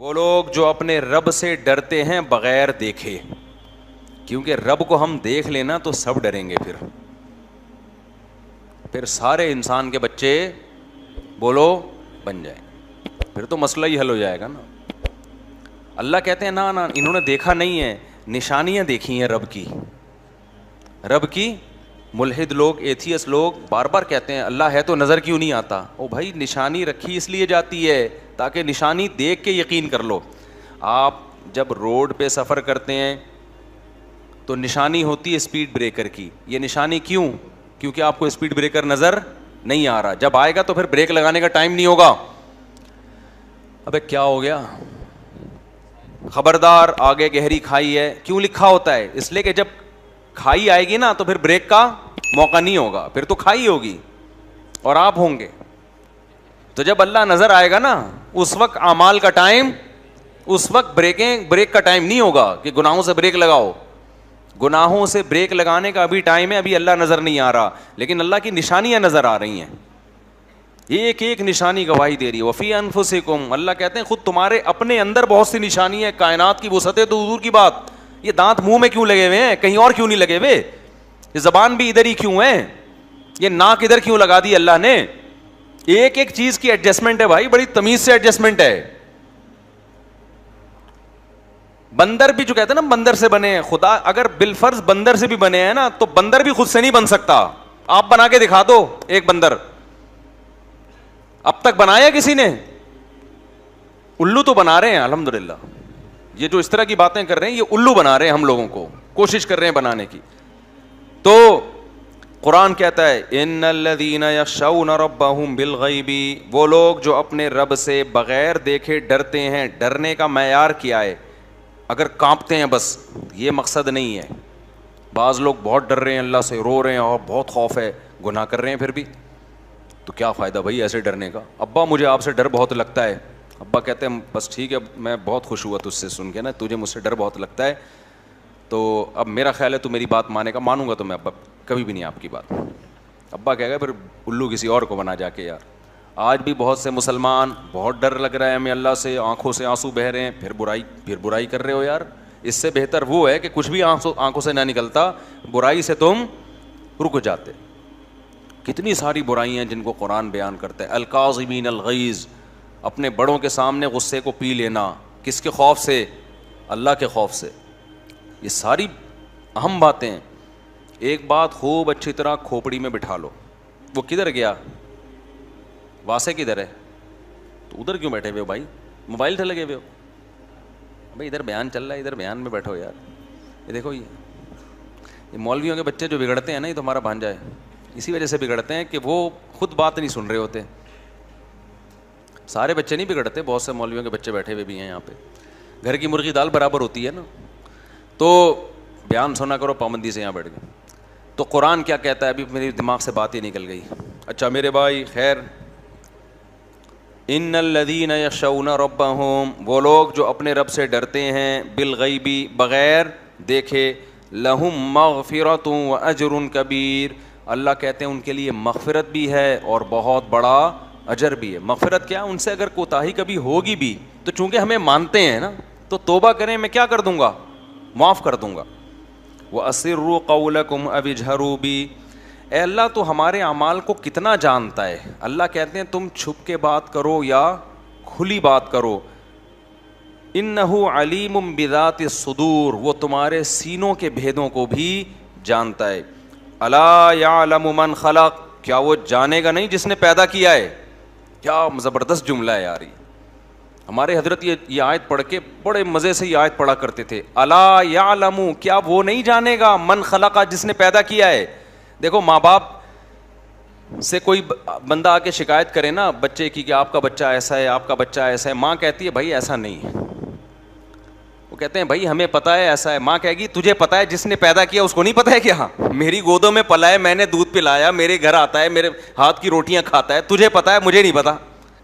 وہ لوگ جو اپنے رب سے ڈرتے ہیں بغیر دیکھے. کیونکہ رب کو ہم دیکھ لینا تو سب ڈریں گے. پھر سارے انسان کے بچے بولو بن جائیں, پھر تو مسئلہ ہی حل ہو جائے گا نا. اللہ کہتے ہیں نا انہوں نے دیکھا نہیں ہے, نشانیاں دیکھی ہیں رب کی. ملحد لوگ, ایتھیس لوگ بار بار کہتے ہیں اللہ ہے تو نظر کیوں نہیں آتا. او بھائی نشانی رکھی اس لیے جاتی ہے تاکہ نشانی دیکھ کے یقین کر لو. آپ جب روڈ پہ سفر کرتے ہیں تو نشانی ہوتی ہے اسپیڈ بریکر کی. یہ نشانی کیوں؟ کیونکہ آپ کو اسپیڈ بریکر نظر نہیں آ رہا. جب آئے گا تو پھر بریک لگانے کا ٹائم نہیں ہوگا. ابے کیا ہو گیا, خبردار آگے گہری کھائی ہے. کیوں لکھا ہوتا ہے؟ اس لیے کہ جب کھائی آئے گی نا تو پھر بریک کا موقع نہیں ہوگا, پھر تو کھائی ہوگی اور آپ ہوں گے. تو جب اللہ نظر آئے گا نا اس وقت اعمال کا ٹائم, اس وقت بریک کا ٹائم نہیں ہوگا کہ گناہوں سے بریک لگاؤ. گناہوں سے بریک لگانے کا ابھی ٹائم ہے, ابھی اللہ نظر نہیں آ رہا, لیکن اللہ کی نشانیاں نظر آ رہی ہیں. ایک ایک نشانی گواہی دے رہی ہے. وفی انفسکم, اللہ کہتے ہیں خود تمہارے اپنے اندر بہت سی نشانی ہے. کائنات کی وسعت ہے تو حضور کی بات. یہ دانت منہ میں کیوں لگے ہوئے ہیں, کہیں اور کیوں نہیں لگے ہوئے؟ یہ زبان بھی ادھر ہی کیوں ہے؟ یہ ناک ادھر کیوں لگا دی اللہ نے؟ ایک ایک چیز کی ایڈجسٹمنٹ ہے بھائی, بڑی تمیز سے ایڈجسٹمنٹ ہے. بندر بھی جو کہتے ہیں نا بندر سے بنے ہیں, خدا اگر بالفرض بندر سے بھی بنے ہیں نا تو بندر بھی خود سے نہیں بن سکتا. آپ بنا کے دکھا دو ایک بندر, اب تک بنایا کسی نے؟ الو تو بنا رہے ہیں الحمدللہ. یہ جو اس طرح کی باتیں کر رہے ہیں یہ الو بنا رہے ہیں, ہم لوگوں کو کوشش کر رہے ہیں بنانے کی. تو قرآن کہتا ہے ان الذین یخشون ربہم بالغیب, وہ لوگ جو اپنے رب سے بغیر دیکھے ڈرتے ہیں. ڈرنے کا معیار کیا ہے؟ اگر کانپتے ہیں بس یہ مقصد نہیں ہے. بعض لوگ بہت ڈر رہے ہیں اللہ سے, رو رہے ہیں اور بہت خوف ہے, گناہ کر رہے ہیں پھر بھی. تو کیا فائدہ بھائی ایسے ڈرنے کا؟ ابا مجھے آپ سے ڈر بہت لگتا ہے. ابا کہتے ہیں بس ٹھیک ہے, میں بہت خوش ہوا تجھ سے سن کے نا, تجھے مجھ سے ڈر بہت لگتا ہے, تو اب میرا خیال ہے تو میری بات مانے گا. مانوں گا تو میں ابا کبھی بھی نہیں آپ کی بات. ابا کہے گا پھر الو کسی اور کو بنا جا کے. یار آج بھی بہت سے مسلمان بہت ڈر لگ رہا ہے ہمیں اللہ سے, آنکھوں سے آنسو بہہ رہے ہیں, پھر برائی کر رہے ہو. یار اس سے بہتر وہ ہے کہ کچھ بھی آنکھوں سے نہ نکلتا, برائی سے تم رک جاتے. کتنی ساری برائیاں جن کو قرآن بیان کرتا ہے. الکاظمین الغیظ, اپنے بڑوں کے سامنے غصے کو پی لینا. کس کے خوف سے؟ اللہ کے خوف سے. یہ ساری اہم باتیں ہیں. ایک بات خوب اچھی طرح کھوپڑی میں بٹھا لو. وہ کدھر گیا؟ واسے کدھر ہے؟ تو ادھر کیوں بیٹھے ہوئے ہو بھائی؟ موبائل سے لگے ہوئے ہو بھائی؟ ادھر بیان چل رہا ہے, ادھر بیان میں بیٹھو یار. یہ دیکھو یہ مولویوں کے بچے جو بگڑتے ہیں نا, یہ تو ہمارا بھانجا ہے. اسی وجہ سے بگڑتے ہیں کہ وہ خود بات نہیں سن رہے ہوتے. سارے بچے نہیں بگڑتے, بہت سے مولویوں کے بچے بیٹھے ہوئے بھی ہیں یہاں پہ. گھر کی مرغی دال برابر ہوتی ہے نا. تو بیان سنا کرو پابندی سے, یہاں بیٹھ گئے. تو قرآن کیا کہتا ہے؟ ابھی میرے دماغ سے بات ہی نکل گئی. اچھا میرے بھائی خیر, ان الذین یخشون ربہم, وہ لوگ جو اپنے رب سے ڈرتے ہیں, بالغیب بغیر دیکھے, لہم مغفرۃ واجر کبیر, اللہ کہتے ہیں ان کے لیے مغفرت بھی ہے اور بہت بڑا اجر بھی ہے. مغفرت کیا؟ ان سے اگر کوتاہی کبھی ہوگی بھی تو چونکہ ہمیں مانتے ہیں نا تو توبہ کریں, میں کیا کر دوں گا؟ معاف کر دوں گا. وَأَسِرُّوا قَوْلَكُمْ أَوِ اجْهَرُوا بِهِ, اے اللہ تو ہمارے اعمال کو کتنا جانتا ہے. اللہ کہتے ہیں تم چھپ کے بات کرو یا کھلی بات کرو. إِنَّهُ عَلِيمٌ بِذَاتِ الصُّدُورِ, وہ تمہارے سینوں کے بھیدوں کو بھی جانتا ہے. أَلَا يَعْلَمُ مَنْ خَلَقَ, کیا وہ جانے گا نہیں جس نے پیدا کیا ہے؟ کیا زبردست جملہ ہے یار. ہمارے حضرت یہ آیت پڑھ کے بڑے مزے سے یہ آیت پڑھا کرتے تھے. الا یعلم, کیا وہ نہیں جانے گا, من خلق, جس نے پیدا کیا ہے. دیکھو ماں باپ سے کوئی بندہ آ کے شکایت کرے نا بچے کی کہ آپ کا بچہ ایسا ہے, آپ کا بچہ ایسا ہے, ماں کہتی ہے بھائی ایسا نہیں ہے. وہ کہتے ہیں بھائی ہمیں پتہ ہے ایسا ہے. ماں کہے گی تجھے پتہ ہے جس نے پیدا کیا اس کو نہیں پتہ ہے کیا؟ میری گودوں میں پلا ہے, میں نے دودھ پلایا, میرے گھر آتا ہے, میرے ہاتھ کی روٹیاں کھاتا ہے, تجھے پتہ ہے مجھے نہیں پتہ.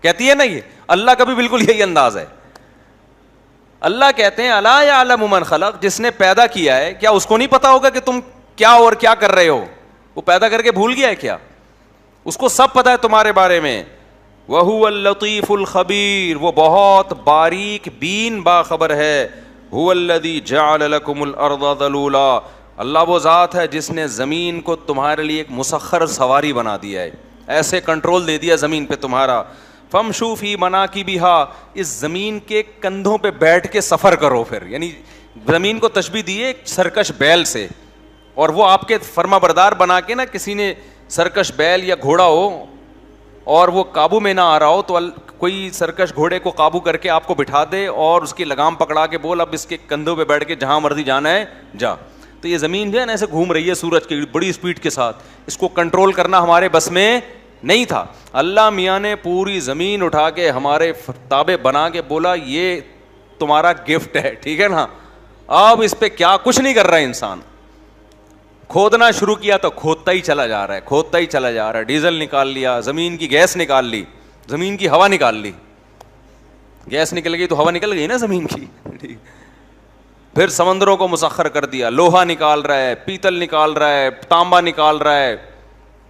کہتی ہے نا یہ. اللہ کا بھی بالکل یہی انداز ہے. اللہ کہتے ہیں الا یعلم من خلق, جس نے پیدا کیا ہے کیا اس کو نہیں پتا ہوگا کہ تم کیا اور کیا کر رہے ہو؟ وہ پیدا کر کے بھول گیا ہے کیا؟ اس کو سب پتا ہے تمہارے بارے میں. وَهُوَ اللطیف الخبیر، وہ بہت باریک بین باخبر ہے. هُوَ الَّذِي جَعَلَ لَكُمُ الْأَرْضَ ذَلُولًا، اللہ وہ ذات ہے جس نے زمین کو تمہارے لیے ایک مسخر سواری بنا دیا ہے، ایسے کنٹرول دے دیا زمین پہ تمہارا. فَامْشُوا فِي مَنَاكِبِهَا، اس زمین کے کندھوں پہ بیٹھ کے سفر کرو. پھر یعنی زمین کو تشبیہ دی ہے ایک سرکش بیل سے، اور وہ آپ کے فرما بردار بنا کے نا، کسی نے سرکش بیل یا گھوڑا ہو اور وہ قابو میں نہ آ رہا ہو تو کوئی سرکش گھوڑے کو قابو کر کے آپ کو بٹھا دے اور اس کی لگام پکڑا کے بول اب اس کے کندھوں پہ بیٹھ کے جہاں مرضی جانا ہے جا. تو یہ زمین جو ہے نا ایسے گھوم رہی ہے سورج کی بڑی اسپیڈ کے ساتھ، اس کو کنٹرول کرنا ہمارے بس میں نہیں تھا. اللہ میاں نے پوری زمین اٹھا کے ہمارے تابع بنا کے بولا یہ تمہارا گفٹ ہے، ٹھیک ہے نا. اب اس پہ کیا کچھ نہیں کر رہا انسان. کھودنا شروع کیا تو کھودتا ہی چلا جا رہا ہے، کھودتا ہی چلا جا رہا ہے. ڈیزل نکال لیا، زمین کی گیس نکال لی، زمین کی ہوا نکال لی. گیس نکل گئی تو ہوا نکل گئی نا زمین کی. پھر سمندروں کو مسخر کر دیا، لوہا نکال رہا ہے، پیتل نکال رہا ہے، تانبا نکال رہا ہے،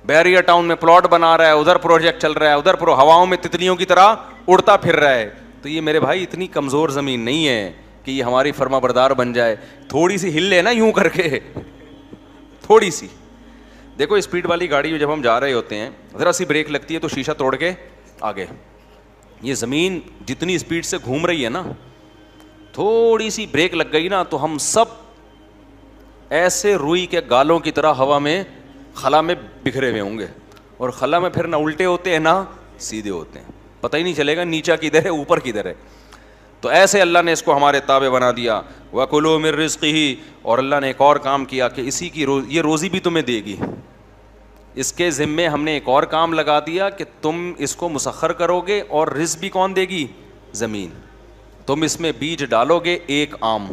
بحریہ ٹاؤن میں پلاٹ بنا رہا ہے، ادھر پروجیکٹ چل رہا ہے، ادھر ہواؤں میں تتلیوں کی طرح اڑتا پھر رہا ہے. تو یہ میرے بھائی اتنی کمزور زمین نہیں ہے کہ یہ ہماری فرما بردار بن جائے. تھوڑی سی ہل لے نا یوں کر کے، تھوڑی سی. دیکھو اسپیڈ والی گاڑی میں جب ہم جا رہے ہوتے ہیں ذرا سی بریک لگتی ہے تو شیشہ توڑ کے آگے. یہ زمین جتنی اسپیڈ سے گھوم رہی ہے نا، تھوڑی سی بریک لگ گئی نا تو ہم سب ایسے روئی کے گالوں کی طرح ہوا میں خلا میں بکھرے ہوئے ہوں گے. اور خلا میں پھر نہ الٹے ہوتے ہیں نہ سیدھے ہوتے ہیں، پتہ ہی نہیں چلے گا نیچا کدھر ہے اوپر کدھر ہے. تو ایسے اللہ نے اس کو ہمارے تابع بنا دیا. وَكُلُوا مِن رِزْقِهِ، اور اللہ نے ایک اور کام کیا کہ اسی کی یہ روزی بھی تمہیں دے گی. اس کے ذمے ہم نے ایک اور کام لگا دیا کہ تم اس کو مسخر کرو گے، اور رزق بھی کون دے گی؟ زمین. تم اس میں بیج ڈالو گے ایک آم،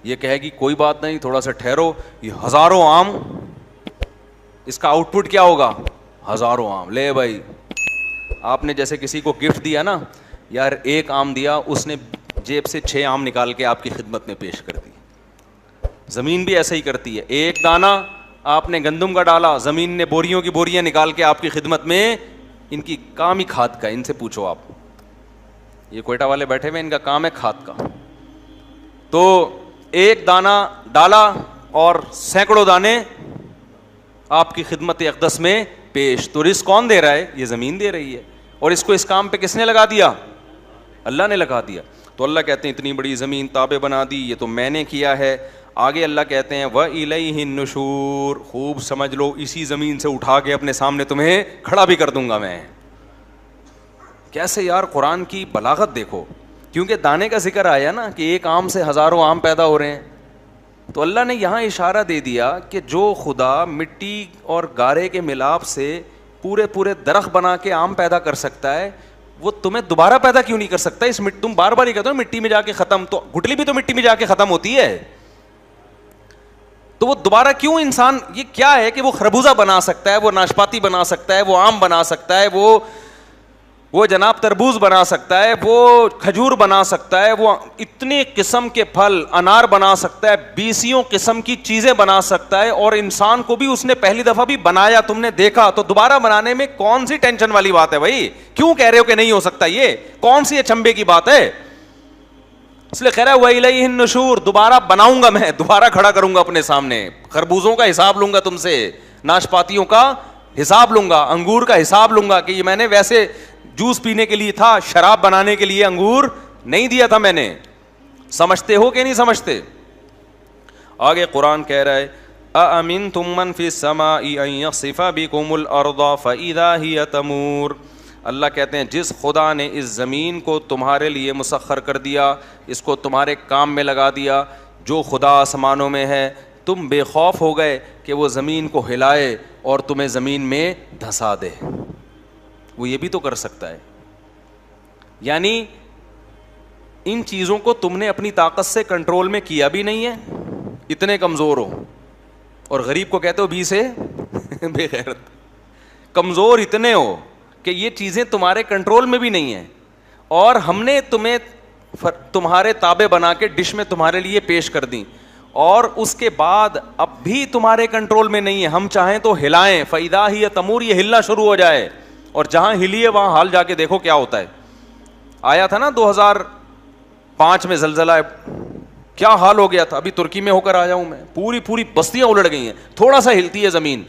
یہ کہے گی کوئی بات نہیں تھوڑا سا ٹھہرو، یہ ہزاروں آم، اس کا آؤٹ پٹ کیا ہوگا؟ ہزاروں آم. لے بھائی، آپ نے جیسے کسی کو گفٹ دیا نا، یار ایک آم دیا، اس نے جیب سے 6 آم نکال کے آپ کی خدمت میں پیش کر دی. زمین بھی ایسا ہی کرتی ہے. ایک دانہ آپ نے گندم کا ڈالا، زمین نے بوریوں کی بوریاں نکال کے آپ کی خدمت میں، ان کی کام ہی کھاد کا. ان سے پوچھو آپ، یہ کوئٹہ والے بیٹھے ہوئے ان کا کام ہے کھاد کا. تو ایک دانہ ڈالا اور سینکڑوں دانے آپ کی خدمت اقدس میں پیش. تو رزق کون دے رہا ہے؟ یہ زمین دے رہی ہے. اور اس کو اس کام پہ کس نے لگا دیا؟ اللہ نے لگا دیا. تو اللہ کہتے ہیں اتنی بڑی زمین تابع بنا دی، یہ تو میں نے کیا ہے. آگے اللہ کہتے ہیں وَإِلَيْهِ النُّشُورُ، خوب سمجھ لو اسی زمین سے اٹھا کے اپنے سامنے تمہیں کھڑا بھی کر دوں گا میں. کیسے یار قرآن کی بلاغت دیکھو، کیونکہ دانے کا ذکر آیا نا کہ ایک آم سے ہزاروں آم پیدا ہو رہے ہیں. تو اللہ نے یہاں اشارہ دے دیا کہ جو خدا مٹی اور گارے کے ملاپ سے پورے درخت بنا کے آم پیدا کر سکتا ہے، وہ تمہیں دوبارہ پیدا کیوں نہیں کر سکتا؟ تم بار بار ہی کہتے ہو مٹی میں جا کے ختم، تو گٹلی بھی تو مٹی میں جا کے ختم ہوتی ہے. تو وہ دوبارہ کیوں انسان، یہ کیا ہے کہ وہ خربوزہ بنا سکتا ہے، وہ ناشپاتی بنا سکتا ہے، وہ آم بنا سکتا ہے، وہ جناب تربوز بنا سکتا ہے، وہ کھجور بنا سکتا ہے، وہ اتنے قسم کے پھل انار بنا سکتا ہے، 20 قسم کی چیزیں بنا سکتا ہے. اور انسان کو بھی اس نے پہلی دفعہ بھی بنایا، تم نے دیکھا، تو دوبارہ بنانے میں کون سی ٹینشن والی بات ہے بھائی؟ کیوں کہہ رہے ہو کہ نہیں ہو سکتا؟ یہ کون سی اچنبے کی بات ہے؟ اس لیے کہہ رہا ہے وَإِلَيْهِ النُّشُورُ، دوبارہ بناؤں گا میں، دوبارہ کھڑا کروں گا اپنے سامنے. خربوزوں کا حساب لوں گا تم سے، ناشپاتیوں کا حساب لوں گا، انگور کا حساب لوں گا کہ یہ میں نے ویسے جوس پینے کے لیے تھا، شراب بنانے کے لیے انگور نہیں دیا تھا میں نے. سمجھتے ہو کہ نہیں سمجھتے؟ آگے قرآن کہہ رہا ہے أَأَمِنْتُم مَّن فِي السَّمَاءِ أَن يَخْسِفَ بِكُمُ الْأَرْضَ فَإِذَا هِيَ تَمُورُ. اللہ کہتے ہیں جس خدا نے اس زمین کو تمہارے لیے مسخر کر دیا، اس کو تمہارے کام میں لگا دیا، جو خدا آسمانوں میں ہے، تم بے خوف ہو گئے کہ وہ زمین کو ہلائے اور تمہیں زمین میں دھسا دے. وہ یہ بھی تو کر سکتا ہے. یعنی ان چیزوں کو تم نے اپنی طاقت سے کنٹرول میں کیا بھی نہیں ہے، اتنے کمزور ہو. اور غریب کو کہتے ہو بھی سے بے غیرت. کمزور اتنے ہو کہ یہ چیزیں تمہارے کنٹرول میں بھی نہیں ہیں، اور ہم نے تمہیں تمہارے تابع بنا کے ڈش میں تمہارے لیے پیش کر دیں، اور اس کے بعد اب بھی تمہارے کنٹرول میں نہیں ہے. ہم چاہیں تو ہلائیں، فَإِذَا هِيَ تَمُورُ، یہ ہلنا شروع ہو جائے، اور جہاں ہلی ہے وہاں حال جا کے دیکھو کیا ہوتا ہے. آیا تھا نا 2005 میں زلزلہ, کیا حال ہو گیا تھا. ابھی ترکی میں ہو کر آیا ہوں میں, پوری بستیاں الٹ گئی ہیں, تھوڑا سا ہلتی ہے زمین.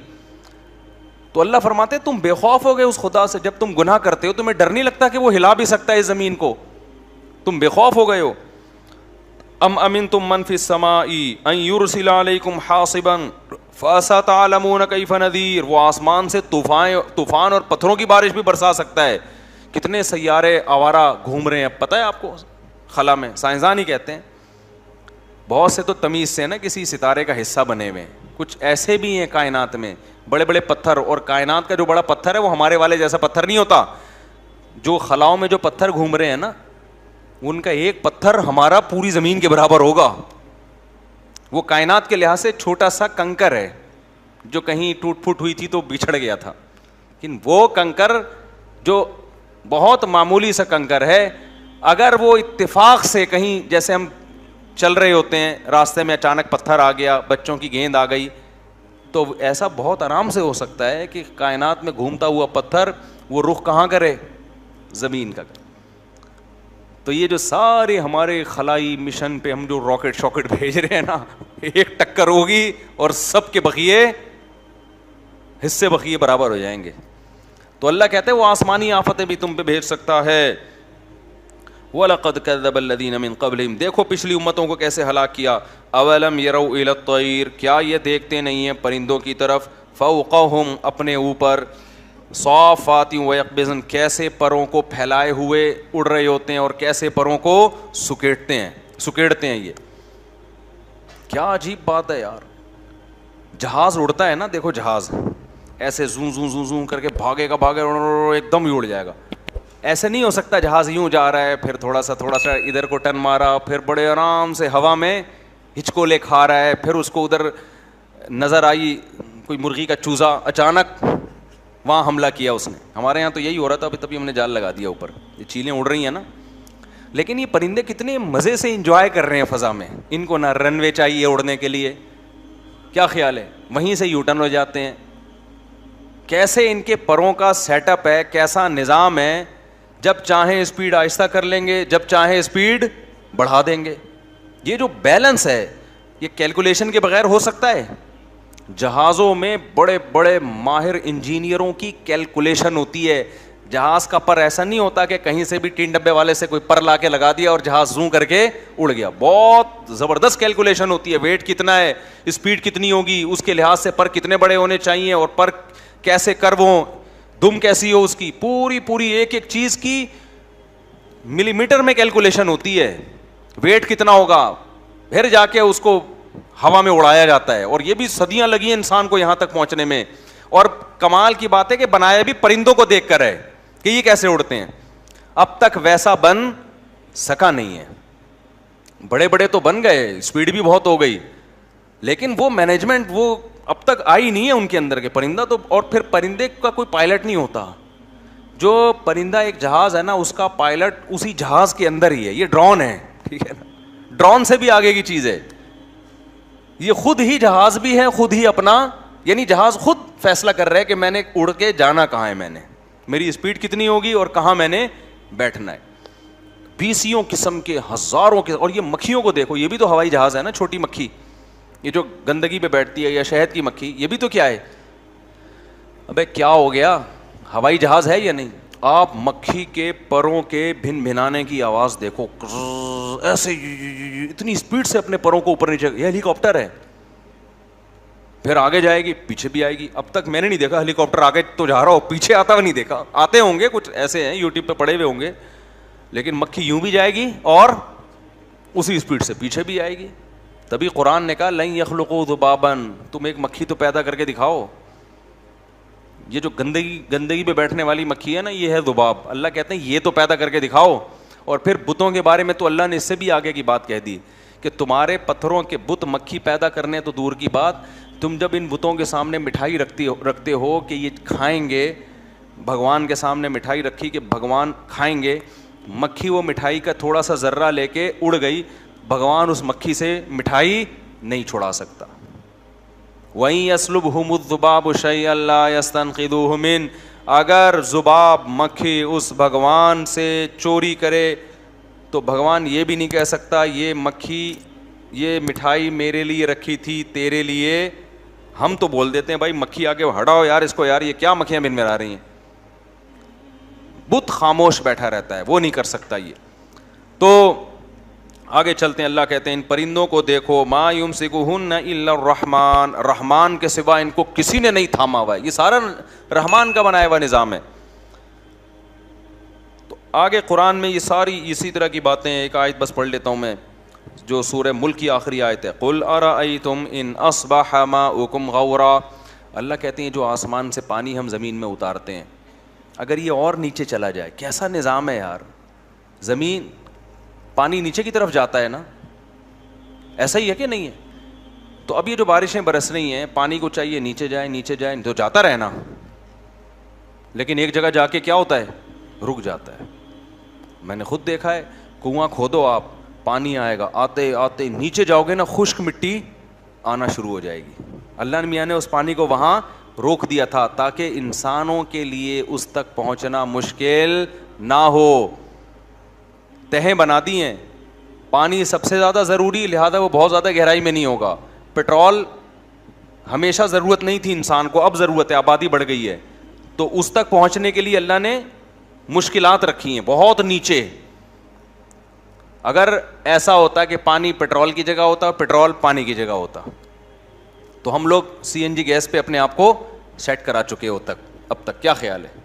تو اللہ فرماتے تم بے خوف ہو گئے اس خدا سے, جب تم گناہ کرتے ہو تمہیں ڈر نہیں لگتا کہ وہ ہلا بھی سکتا ہے اس زمین کو, تم بے خوف ہو گئے ہو. ام امنتم من فی السماء ان یرسل علیکم حاصبا فستعلمون کیف نذیر, وہ آسمان سے طوفان اور پتھروں کی بارش بھی برسا سکتا ہے. کتنے سیارے آوارہ گھوم رہے ہیں اب پتہ ہے آپ کو خلا میں, سائنسدان ہی کہتے ہیں. بہت سے تو تمیز سے نا کسی ستارے کا حصہ بنے ہوئے ہیں, کچھ ایسے بھی ہیں کائنات میں بڑے بڑے پتھر, اور کائنات کا جو بڑا پتھر ہے وہ ہمارے والے جیسا پتھر نہیں ہوتا. جو خلاؤں میں جو پتھر گھوم رہے ہیں نا, ان کا ایک پتھر ہمارا پوری زمین کے برابر ہوگا. وہ کائنات کے لحاظ سے چھوٹا سا کنکر ہے جو کہیں ٹوٹ پھوٹ ہوئی تھی تو بچھڑ گیا تھا, لیکن وہ کنکر جو بہت معمولی سا کنکر ہے, اگر وہ اتفاق سے کہیں, جیسے ہم چل رہے ہوتے ہیں راستے میں اچانک پتھر آ گیا, بچوں کی گیند آ گئی, تو ایسا بہت آرام سے ہو سکتا ہے کہ کائنات میں گھومتا ہوا پتھر وہ رخ کہاں کرے, زمین کا. تو یہ جو سارے ہمارے خلائی مشن پہ ہم جو راکٹ شاکٹ بھیج رہے ہیں نا, ایک ٹکر ہوگی اور سب کے بقیے حصے بقیے برابر ہو جائیں گے. تو اللہ کہتے ہیں وہ آسمانی آفتیں بھی تم پہ بھیج سکتا ہے. وَلَقَدْ كَذَّبَ الَّذِينَ مِن قَبْلِهِمْ, دیکھو پچھلی امتوں کو کیسے ہلاک کیا. اَوَلَمْ يَرَوْا إِلَى الطَّيْرِ, کیا یہ دیکھتے نہیں ہیں پرندوں کی طرف, فَوْقَهُمْ اپنے اوپر, صَافَّاتٍ وَيَقْبِضْنَ کیسے پروں کو پھیلائے ہوئے اڑ رہے ہوتے ہیں اور کیسے پروں کو سکیڑتے ہیں. یہ کیا عجیب بات ہے یار. جہاز اڑتا ہے نا, دیکھو جہاز ایسے زوں زوں زوں زوں کر کے بھاگے گا ایک دم ہی اڑ جائے گا. ایسے نہیں ہو سکتا جہاز یوں جا رہا ہے, پھر تھوڑا سا ادھر کو ٹرن مارا, پھر بڑے آرام سے ہوا میں ہچکولے کھا رہا ہے, پھر اس کو ادھر نظر آئی کوئی مرغی کا چوزا, اچانک وہاں حملہ کیا اس نے. ہمارے یہاں تو یہی ہو رہا تھا, تبھی ہم نے جال لگا دیا اوپر. یہ چیلیں اڑ رہی ہیں نا, لیکن یہ پرندے کتنے مزے سے انجوائے کر رہے ہیں فضا میں. ان کو نہ رن وے چاہیے اڑنے کے لیے, کیا خیال ہے, وہیں سے یو ٹرن ہو جاتے ہیں. کیسے ان کے پروں کا سیٹ اپ ہے, کیسا نظام ہے, جب چاہیں اسپیڈ آہستہ کر لیں گے, جب چاہیں اسپیڈ بڑھا دیں گے. یہ جو بیلنس ہے یہ کیلکولیشن کے بغیر ہو سکتا ہے. جہازوں میں بڑے بڑے ماہر انجینئروں کی کیلکولیشن ہوتی ہے. جہاز کا پر ایسا نہیں ہوتا کہ کہیں سے بھی ٹین ڈبے والے سے کوئی پر لا کے لگا دیا اور جہاز زوں کر کے اڑ گیا. بہت زبردست کیلکولیشن ہوتی ہے, ویٹ کتنا ہے, اسپیڈ کتنی ہوگی, اس کے لحاظ سے پر کتنے بڑے ہونے چاہیے, اور پر کیسے کرو ہوں, دم کیسی ہو اس کی, پوری ایک ایک چیز کی ملی میٹر میں کیلکولیشن ہوتی ہے. ویٹ کتنا ہوگا, پھر جا کے اس کو ہوا میں اڑایا جاتا ہے. اور یہ بھی صدیاں لگی ہیں انسان کو یہاں تک پہنچنے میں. اور کمال کی بات ہے کہ بنایا بھی پرندوں کو دیکھ کر ہے کہ یہ کیسے اڑتے ہیں. اب تک ویسا بن سکا نہیں ہے. بڑے بڑے تو بن گئے, اسپیڈ بھی بہت ہو گئی, لیکن وہ مینجمنٹ وہ اب تک آئی نہیں ہے ان کے اندر کے. پرندہ تو, اور پھر پرندے کا کوئی پائلٹ نہیں ہوتا. جو پرندہ ایک جہاز ہے نا, اس کا پائلٹ اسی جہاز کے اندر ہی ہے. یہ ڈرون ہے, ٹھیک ہے نا, ڈرون سے بھی آگے کی چیز ہے. یہ خود ہی جہاز بھی ہے, خود ہی اپنا, یعنی جہاز خود فیصلہ کر رہا ہے کہ میں نے اڑ کے جانا کہاں ہے, میں نے میری اسپیڈ کتنی ہوگی اور کہاں میں نے بیٹھنا ہے. بیسیوں قسم کے, ہزاروں کے. اور یہ مکھیوں کو دیکھو, یہ بھی تو ہوائی جہاز ہے نا, چھوٹی مکھی, یہ جو گندگی پہ بیٹھتی ہے, یا شہد کی مکھی, یہ بھی تو کیا ہے. ابے کیا ہو گیا, ہوائی جہاز ہے یا نہیں. آپ مکھی کے پروں کے بھن بھنانے کی آواز دیکھو, ایسے اتنی اسپیڈ سے اپنے پروں کو اوپر نیچے. یہ ہیلی کاپٹر ہے, پھر آگے جائے گی, پیچھے بھی آئے گی. اب تک میں نے نہیں دیکھا ہیلی کاپٹر آگے تو جا رہا ہو, پیچھے آتا ہوا نہیں دیکھا. آتے ہوں گے کچھ ایسے ہیں, یوٹیوب پہ پڑے ہوئے ہوں گے, لیکن مکھی یوں بھی جائے گی اور اسی اسپیڈ سے پیچھے بھی آئے گی. تبھی قرآن نے کہا لن یخلقوا ذبابا, تم ایک مکھی تو پیدا کر کے دکھاؤ. یہ جو گندگی پہ بیٹھنے والی مکھی ہے نا, یہ ہے ذباب. اللہ کہتے ہیں یہ تو پیدا کر کے دکھاؤ. اور پھر بتوں کے بارے میں تو اللہ نے اس سے بھی آگے کی بات کہہ دی کہ تمہارے پتھروں کے بت مکھی پیدا کرنے تو دور کی بات, تم جب ان بتوں کے سامنے مٹھائی رکھتے ہو کہ یہ کھائیں گے, بھگوان کے سامنے مٹھائی رکھی کہ بھگوان کھائیں گے, مکھی وہ مٹھائی کا تھوڑا سا ذرہ لے کے اڑ گئی, بھگوان اس مکھی سے مٹھائی نہیں چھڑا سکتا. وَإِن يَسْلُبْهُمُ الذُّبَابُ شَيْئًا لَا يَسْتَنْقِذُوهُ مِنْهُ, اگر ذباب مکھی اس بھگوان سے چوری کرے تو بھگوان یہ بھی نہیں کہہ سکتا یہ مکھی یہ مٹھائی میرے لیے رکھی تھی تیرے لیے. ہم تو بول دیتے ہیں بھائی مکھی آگے ہٹاؤ یار اس کو, یار یہ کیا مکھیاں بن میں آ رہی ہیں. بت خاموش بیٹھا رہتا ہے, وہ نہیں کر سکتا یہ. تو آگے چلتے ہیں, اللہ کہتے ہیں ان پرندوں کو دیکھو, ما یمسکہن الا الرحمن, رحمان کے سوا ان کو کسی نے نہیں تھاما ہوا ہے, یہ سارا رحمان کا بنایا ہوا نظام ہے. تو آگے قرآن میں یہ ساری اسی طرح کی باتیں, ایک آیت بس پڑھ لیتا ہوں میں جو سورہ ملک کی آخری آیت ہے, قل ارأیتم ان اصبح ماؤکم غورا. اللہ کہتے ہیں جو آسمان سے پانی ہم زمین میں اتارتے ہیں, اگر یہ اور نیچے چلا جائے, کیسا نظام ہے یار, زمین پانی نیچے کی طرف جاتا ہے نا, ایسا ہی ہے کہ نہیں ہے. تو اب یہ جو بارشیں برس رہی ہیں, پانی کو چاہیے نیچے جائے نیچے جائے, تو جاتا رہنا, لیکن ایک جگہ جا کے کیا ہوتا ہے, رک جاتا ہے. میں نے خود دیکھا ہے, کنواں کھودو آپ, پانی آئے گا, آتے آتے نیچے جاؤ گے نا خشک مٹی آنا شروع ہو جائے گی. اللہ نے میاں نے اس پانی کو وہاں روک دیا تھا تاکہ انسانوں کے لیے اس تک پہنچنا مشکل نہ ہو. تہیں بنا دی ہیں, پانی سب سے زیادہ ضروری, لہذا وہ بہت زیادہ گہرائی میں نہیں ہوگا. پیٹرول ہمیشہ ضرورت نہیں تھی انسان کو, اب ضرورت ہے, آبادی بڑھ گئی ہے, تو اس تک پہنچنے کے لیے اللہ نے مشکلات رکھی ہیں بہت نیچے. اگر ایسا ہوتا کہ پانی پیٹرول کی جگہ ہوتا, پیٹرول پانی کی جگہ ہوتا, تو ہم لوگ سی این جی گیس پہ اپنے آپ کو سیٹ کرا چکے ہو تک. اب تک کیا خیال ہے,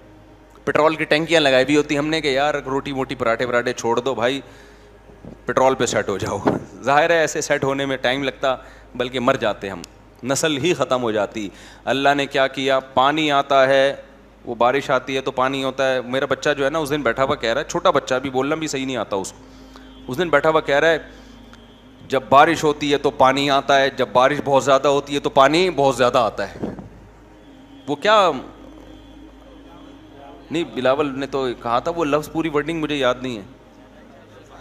پیٹرول کی ٹینکیاں لگائی بھی ہوتی ہم نے کہ یار روٹی موٹی پراٹھے چھوڑ دو بھائی, پیٹرول پہ سیٹ ہو جاؤ. ظاہر ہے ایسے سیٹ ہونے میں ٹائم لگتا, بلکہ مر جاتے ہم, نسل ہی ختم ہو جاتی. اللہ نے کیا کیا, پانی آتا ہے, وہ بارش آتی ہے تو پانی ہوتا ہے. میرا بچہ جو ہے نا اس دن بیٹھا ہوا کہہ رہا ہے, چھوٹا بچہ بھی, بولنا بھی صحیح نہیں آتا اس کو, اس دن بیٹھا ہوا کہہ رہا ہے جب بارش ہوتی ہے تو پانی آتا ہے, جب بارش بہت زیادہ ہوتی ہے تو پانی بہت زیادہ آتا ہے. وہ کیا نہیں, بلاول نے تو کہا تھا وہ لفظ, پوری ورڈنگ مجھے یاد نہیں ہے.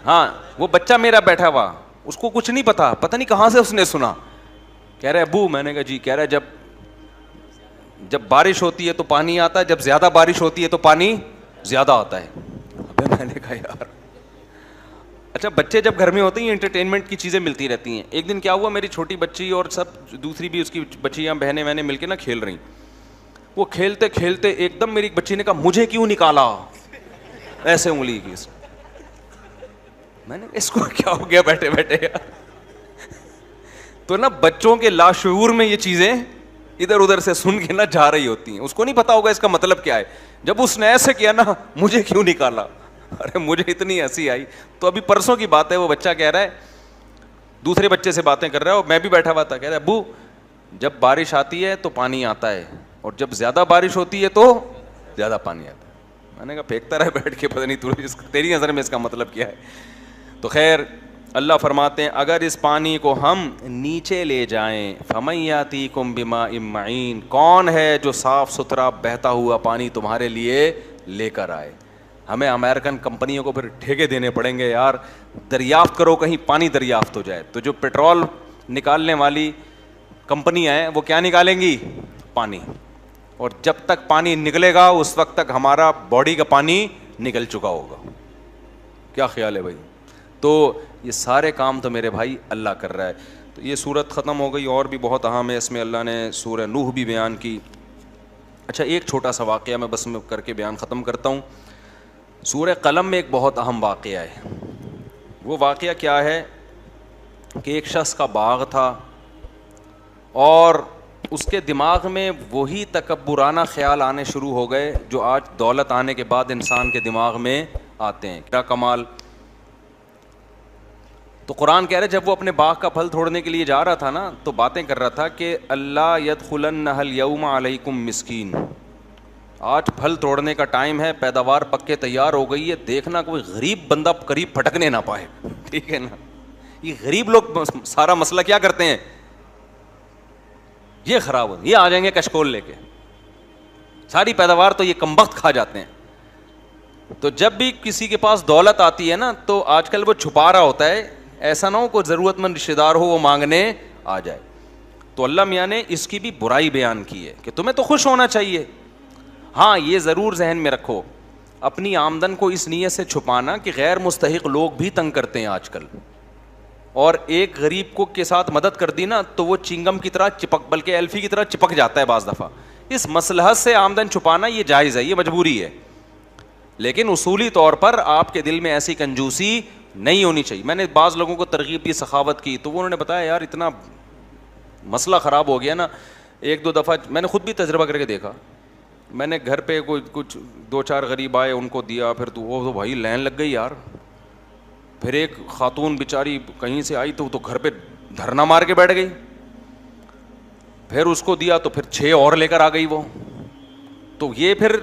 ہاں وہ بچہ میرا بیٹھا ہوا, اس کو کچھ نہیں پتہ نہیں کہاں سے اس نے سنا, کہہ رہے ابو, میں نے کہا جی, کہہ رہا ہے جب بارش ہوتی ہے تو پانی آتا ہے, جب زیادہ بارش ہوتی ہے تو پانی زیادہ آتا ہے. ابے میں نے کہا یار, اچھا بچے جب گھر میں ہوتے ہیں انٹرٹینمنٹ کی چیزیں ملتی رہتی ہیں. ایک دن کیا ہوا, میری چھوٹی بچی اور سب دوسری بھی اس کی بچیاں بہنیں میں نے مل کے نا کھیل رہی, وہ کھیلتے کھیلتے ایک دم میری بچی نے کہا مجھے کیوں نکالا, ایسے انگلی کی. میں نے اس کو کیا ہو گیا بیٹھے بیٹھے یار. تو نا بچوں کے لاشعور میں یہ چیزیں ادھر ادھر سے سن کے نا جا رہی ہوتی ہیں, اس کو نہیں پتا ہوگا اس کا مطلب کیا ہے. جب اس نے ایسے کیا نا, مجھے کیوں نکالا, ارے مجھے اتنی ہنسی آئی. تو ابھی پرسوں کی بات ہے, وہ بچہ کہہ رہا ہے, دوسرے بچے سے باتیں کر رہا ہے, اور میں بھی بیٹھا ہوا تھا, کہہ رہا ہے ابو جب بارش آتی ہے تو پانی آتا ہے, اور جب زیادہ بارش ہوتی ہے تو زیادہ پانی آتا ہے. میں نے کہا پھینکتا رہا بیٹھ کے, پتہ نہیں تیری نظر میں اس کا مطلب کیا ہے. تو خیر اللہ فرماتے ہیں اگر اس پانی کو ہم نیچے لے جائیں, فَمَن يَأْتِيكُم بِمَاءٍ مَّعِينٍ, کون ہے جو صاف ستھرا بہتا ہوا پانی تمہارے لیے لے کر آئے. ہمیں امریکن کمپنیوں کو پھر ٹھیکے دینے پڑیں گے یار, دریافت کرو کہیں پانی دریافت ہو جائے. تو جو پیٹرول نکالنے والی کمپنیاں ہیں وہ کیا نکالیں گی, پانی, اور جب تک پانی نکلے گا اس وقت تک ہمارا باڈی کا پانی نکل چکا ہوگا. کیا خیال ہے بھائی. تو یہ سارے کام تو میرے بھائی اللہ کر رہا ہے. تو یہ صورت ختم ہو گئی, اور بھی بہت اہم ہے اس میں, اللہ نے سورہ نوح بھی بیان کی. اچھا ایک چھوٹا سا واقعہ میں بس میں کر کے بیان ختم کرتا ہوں. سورہ قلم میں ایک بہت اہم واقعہ ہے. وہ واقعہ کیا ہے کہ ایک شخص کا باغ تھا, اور اس کے دماغ میں وہی تکبرانہ خیال آنے شروع ہو گئے جو آج دولت آنے کے بعد انسان کے دماغ میں آتے ہیں. کیا کمال. تو قرآن کہہ رہا ہے جب وہ اپنے باغ کا پھل توڑنے کے لیے جا رہا تھا نا, تو باتیں کر رہا تھا کہ اللہ يدخلنها اليوم علیکم مسکین, آج پھل توڑنے کا ٹائم ہے, پیداوار پک کے تیار ہو گئی ہے, دیکھنا کوئی غریب بندہ قریب پھٹکنے نہ پائے. ٹھیک ہے نا, یہ غریب لوگ سارا مسئلہ کیا کرتے ہیں, یہ خراب ہو, یہ آ جائیں گے کشکول لے کے, ساری پیداوار تو یہ کمبخت کھا جاتے ہیں. تو جب بھی کسی کے پاس دولت آتی ہے نا, تو آج کل وہ چھپا رہا ہوتا ہے, ایسا نہ ہو کوئی ضرورت مند رشتہ دار ہو وہ مانگنے آ جائے. تو اللہ میاں نے اس کی بھی برائی بیان کی ہے کہ تمہیں تو خوش ہونا چاہیے, ہاں یہ ضرور ذہن میں رکھو اپنی آمدن کو اس نیت سے چھپانا کہ غیر مستحق لوگ بھی تنگ کرتے ہیں آج کل, اور ایک غریب کو کے ساتھ مدد کر دی نا تو وہ چنگم کی طرح چپک, بلکہ ایلفی کی طرح چپک جاتا ہے بعض دفعہ. اس مصلحت سے آمدن چھپانا یہ جائز ہے, یہ مجبوری ہے, لیکن اصولی طور پر آپ کے دل میں ایسی کنجوسی نہیں ہونی چاہیے. میں نے بعض لوگوں کو ترغیب دی, سخاوت کی, تو انہوں نے بتایا یار اتنا مسئلہ خراب ہو گیا نا. ایک دو دفعہ میں نے خود بھی تجربہ کر کے دیکھا, میں نے گھر پہ کوئی کچھ 2-4 غریب آئے, ان کو دیا, پھر تو بھائی لائن لگ گئی یار. پھر ایک خاتون بیچاری کہیں سے آئی تو وہ تو گھر پہ دھرنا مار کے بیٹھ گئی, پھر اس کو دیا تو پھر 6 اور لے کر آ گئی وہ. تو یہ پھر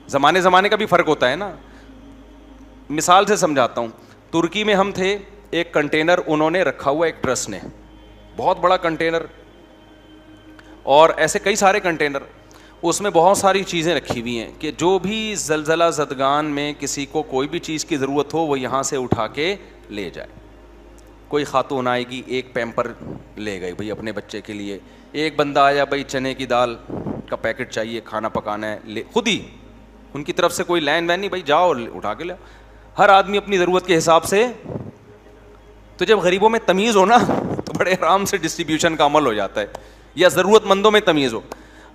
زمانے کا بھی فرق ہوتا ہے نا. مثال سے سمجھاتا ہوں, ترکی میں ہم تھے, ایک کنٹینر انہوں نے رکھا ہوا ایک ٹرسٹ نے, بہت بڑا کنٹینر, اور ایسے کئی سارے کنٹینر, اس میں بہت ساری چیزیں رکھی ہوئی ہیں کہ جو بھی زلزلہ زدگان میں کسی کو کوئی بھی چیز کی ضرورت ہو وہ یہاں سے اٹھا کے لے جائے. کوئی خاتون آئے گی, ایک پیمپر لے گئی بھائی اپنے بچے کے لیے, ایک بندہ آیا بھائی چنے کی دال کا پیکٹ چاہیے, کھانا پکانا ہے, خود ہی ان کی طرف سے کوئی لائن وین نہیں, بھائی جاؤ اٹھا کے لے. ہر آدمی اپنی ضرورت کے حساب سے. تو جب غریبوں میں تمیز ہو نا تو بڑے آرام سے ڈسٹریبیوشن کا عمل ہو جاتا ہے, یا ضرورت مندوں میں تمیز ہو.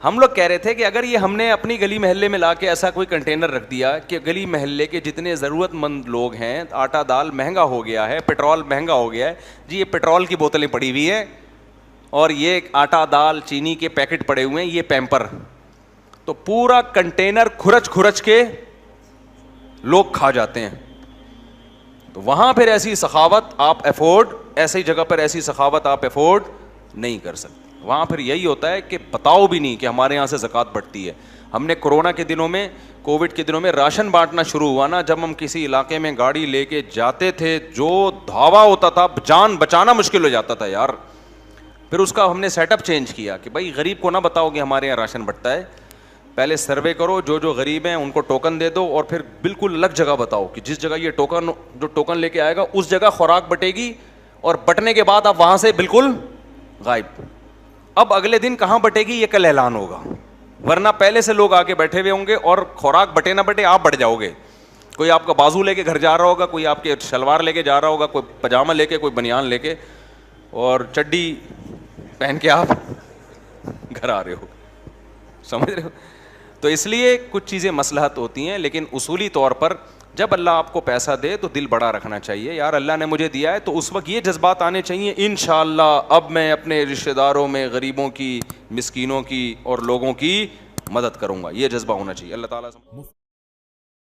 ہم لوگ کہہ رہے تھے کہ اگر یہ ہم نے اپنی گلی محلے میں لا کے ایسا کوئی کنٹینر رکھ دیا کہ گلی محلے کے جتنے ضرورت مند لوگ ہیں, آٹا دال مہنگا ہو گیا ہے, پیٹرول مہنگا ہو گیا ہے, جی یہ پیٹرول کی بوتلیں پڑی ہوئی ہیں اور یہ آٹا دال چینی کے پیکٹ پڑے ہوئے ہیں, یہ پیمپر, تو پورا کنٹینر کھرچ کے لوگ کھا جاتے ہیں. تو وہاں پھر ایسی سخاوت آپ افورڈ, ایسی جگہ پر ایسی سخاوت آپ افورڈ نہیں کر سکتے. وہاں پھر یہی ہوتا ہے کہ بتاؤ بھی نہیں کہ ہمارے یہاں سے زکوٰۃ بٹتی ہے. ہم نے کورونا کے دنوں میں, کووڈ کے دنوں میں راشن بانٹنا شروع ہوا نا, جب ہم کسی علاقے میں گاڑی لے کے جاتے تھے جو دھاوا ہوتا تھا, جان بچانا مشکل ہو جاتا تھا یار. پھر اس کا ہم نے سیٹ اپ چینج کیا کہ بھائی غریب کو نہ بتاؤ کہ ہمارے یہاں راشن بٹتا ہے, پہلے سروے کرو, جو غریب ہیں ان کو ٹوکن دے دو, اور پھر بالکل الگ جگہ بتاؤ کہ جس جگہ یہ جو ٹوکن لے کے آئے گا اس جگہ خوراک بٹے گی, اور بٹنے کے بعد آپ وہاں سے بالکل غائب. اب اگلے دن کہاں بٹے گی یہ کل اعلان ہوگا, ورنہ پہلے سے لوگ آ کے بیٹھے ہوئے ہوں گے, اور خوراک بٹے نہ بٹے آپ بٹ جاؤ گے. کوئی آپ کا بازو لے کے گھر جا رہا ہوگا, کوئی آپ کے شلوار لے کے جا رہا ہوگا, کوئی پاجامہ لے کے, کوئی بنیان لے کے, اور چڈی پہن کے آپ گھر آ رہے ہو, سمجھ رہے ہو. تو اس لیے کچھ چیزیں مصلحت ہوتی ہیں, لیکن اصولی طور پر جب اللہ آپ کو پیسہ دے تو دل بڑا رکھنا چاہیے, یار اللہ نے مجھے دیا ہے, تو اس وقت یہ جذبات آنے چاہیے انشاءاللہ اب میں اپنے رشتہ داروں میں غریبوں کی, مسکینوں کی اور لوگوں کی مدد کروں گا, یہ جذبہ ہونا چاہیے. اللہ تعالیٰ